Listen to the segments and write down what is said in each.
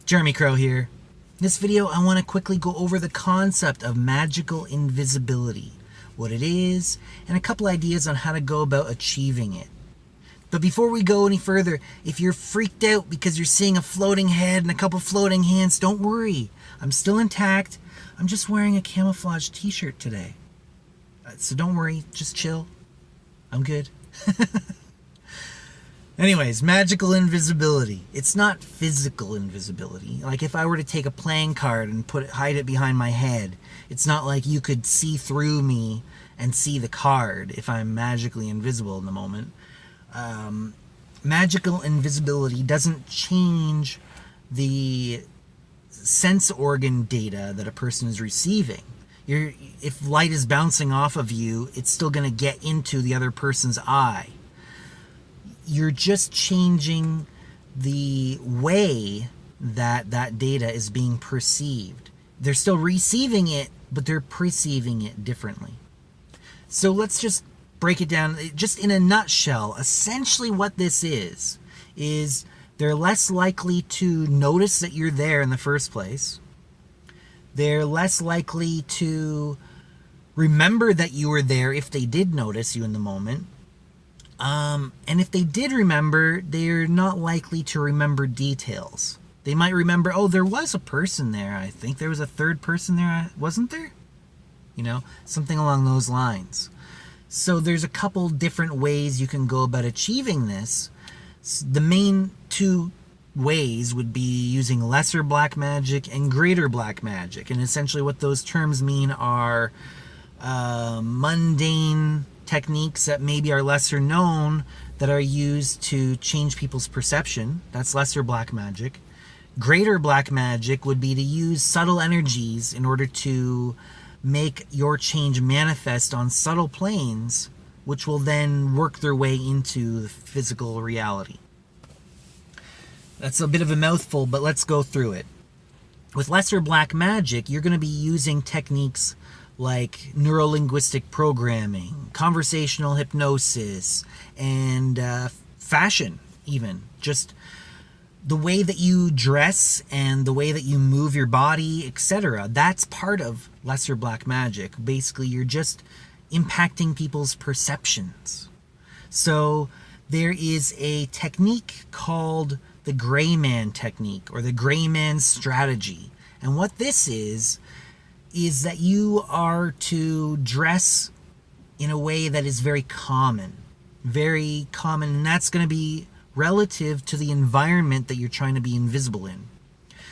Jeremy Crow here. In this video, I want to quickly go over the concept of magical invisibility, what it is, and a couple ideas on how to go about achieving it. But before we go any further, if you're freaked out because you're seeing a floating head and a couple floating hands, don't worry. I'm still intact. I'm just wearing a camouflage t-shirt today. So don't worry, just chill. I'm good. Anyways, magical invisibility. It's not physical invisibility. Like if I were to take a playing card and hide it behind my head, it's not like you could see through me and see the card if I'm magically invisible in the moment. Magical invisibility doesn't change the sense organ data that a person is receiving. If light is bouncing off of you, it's still going to get into the other person's eye. You're just changing the way that data is being perceived. They're still receiving it, but they're perceiving it differently. So let's just break it down. Just in a nutshell, essentially what this is they're less likely to notice that you're there in the first place. They're less likely to remember that you were there if they did notice you in the moment. And if they did remember, they're not likely to remember details. They might remember, oh, there was a person there. I think there was a third person there, wasn't there? You know, something along those lines. So there's a couple different ways you can go about achieving this. The main two ways would be using lesser black magic and greater black magic. And essentially what those terms mean are mundane techniques that maybe are lesser known that are used to change people's perception. That's lesser black magic. Greater black magic would be to use subtle energies in order to make your change manifest on subtle planes, which will then work their way into the physical reality. That's a bit of a mouthful, but let's go through it. With lesser black magic, you're going to be using techniques like Neuro-Linguistic Programming, conversational hypnosis, and fashion even. Just the way that you dress and the way that you move your body, etc. That's part of lesser black magic. Basically, you're just impacting people's perceptions. So there is a technique called the gray man technique or the gray man strategy. And what this is that you are to dress in a way that is very common, and that's going to be relative to the environment that you're trying to be invisible in.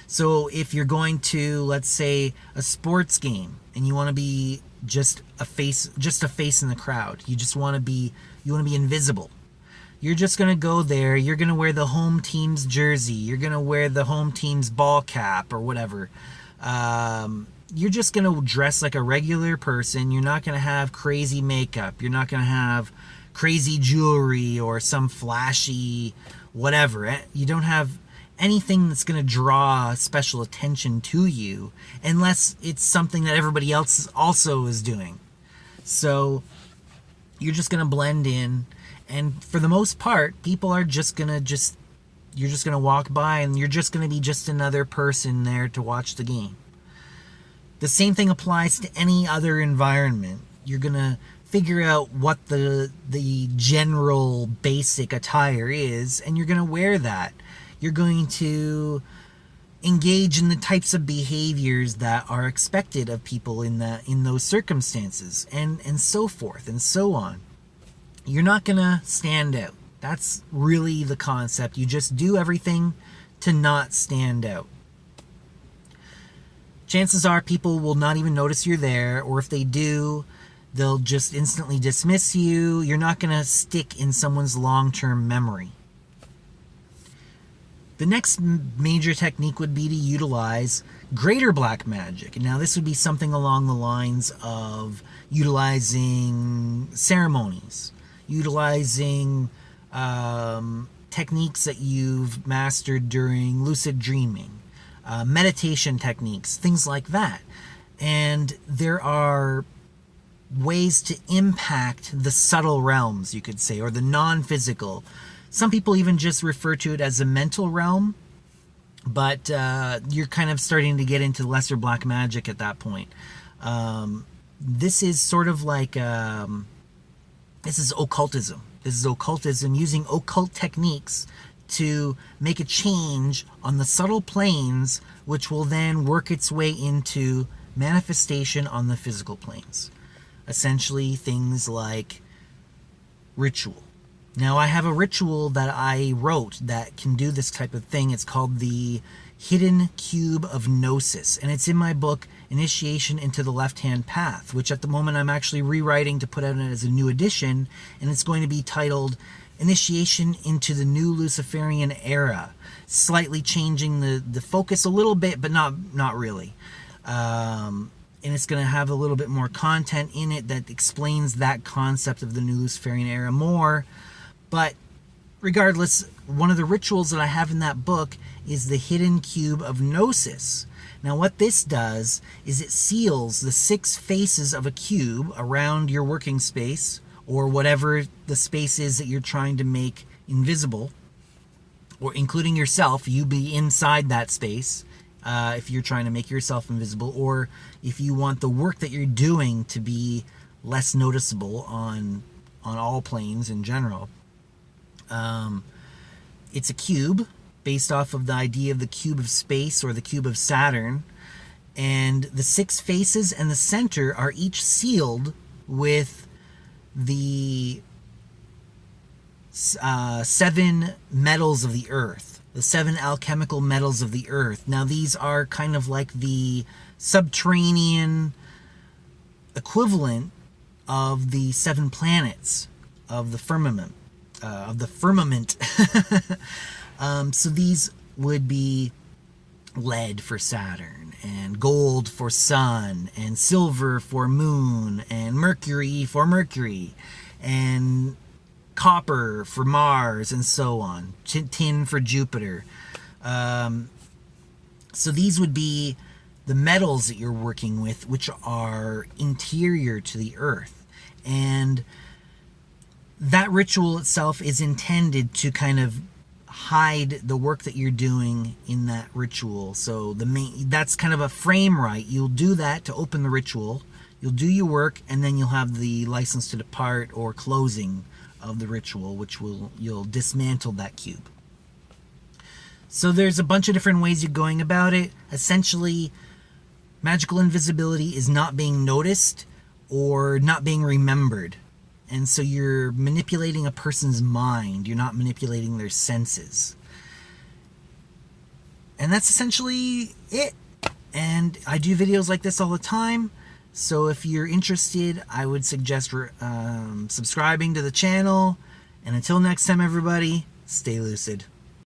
So if you're going to, let's say, a sports game and you want to be just a face in the crowd, you want to be invisible. You're just going to go there, you're going to wear the home team's jersey, you're going to wear the home team's ball cap or whatever. You're just going to dress like a regular person. You're not going to have crazy makeup. You're not going to have crazy jewelry or some flashy whatever. You don't have anything that's going to draw special attention to you unless it's something that everybody else also is doing. So you're just going to blend in, and for the most part, people are just going to you're just going to walk by and you're just going to be just another person there to watch the game. The same thing applies to any other environment. You're going to figure out what the general basic attire is, and you're going to wear that. You're going to engage in the types of behaviors that are expected of people in those circumstances, and so forth and so on. You're not going to stand out. That's really the concept. You just do everything to not stand out. Chances are people will not even notice you're there, or if they do, they'll just instantly dismiss you. You're not going to stick in someone's long-term memory. The next major technique would be to utilize greater black magic. Now, this would be something along the lines of utilizing ceremonies, utilizing techniques that you've mastered during lucid dreaming, meditation techniques, things like that. And there are ways to impact the subtle realms, you could say, or the non-physical. Some people even just refer to it as a mental realm. but you're kind of starting to get into lesser black magic at that point. This is sort of like this is occultism. This is occultism, using occult techniques to make a change on the subtle planes, which will then work its way into manifestation on the physical planes. Essentially, things like ritual. Now, I have a ritual that I wrote that can do this type of thing. It's called the Hidden Cube of Gnosis, and it's in my book, Initiation into the Left-Hand Path, which at the moment I'm actually rewriting to put out as a new edition, and it's going to be titled Initiation into the New Luciferian Era, slightly changing the focus a little bit, but not really. And it's going to have a little bit more content in it that explains that concept of the New Luciferian Era more. But regardless, one of the rituals that I have in that book is the Hidden Cube of Gnosis. Now, what this does is it seals the 6 faces of a cube around your working space, or whatever the space is that you're trying to make invisible, or including yourself. You be inside that space if you're trying to make yourself invisible, or if you want the work that you're doing to be less noticeable on all planes in general. It's a cube based off of the idea of the cube of space or the cube of Saturn, and the 6 faces and the center are each sealed with the 7 metals of the earth, the 7 alchemical metals of the earth. Now, these are kind of like the subterranean equivalent of the 7 planets of the firmament. So these would be lead for Saturn, and gold for Sun, and silver for Moon, and Mercury for Mercury, and copper for Mars, and so on. Tin for Jupiter. So these would be the metals that you're working with, which are interior to the Earth. And that ritual itself is intended to kind of hide the work that you're doing in that ritual. So that's kind of a frame rite. You'll do that to open the ritual. You'll do your work, and then you'll have the license to depart or closing of the ritual, which you'll dismantle that cube. So there's a bunch of different ways you're going about it. Essentially, magical invisibility is not being noticed or not being remembered. And so you're manipulating a person's mind. You're not manipulating their senses. And that's essentially it. And I do videos like this all the time. So if you're interested, I would suggest subscribing to the channel. And until next time, everybody, stay lucid.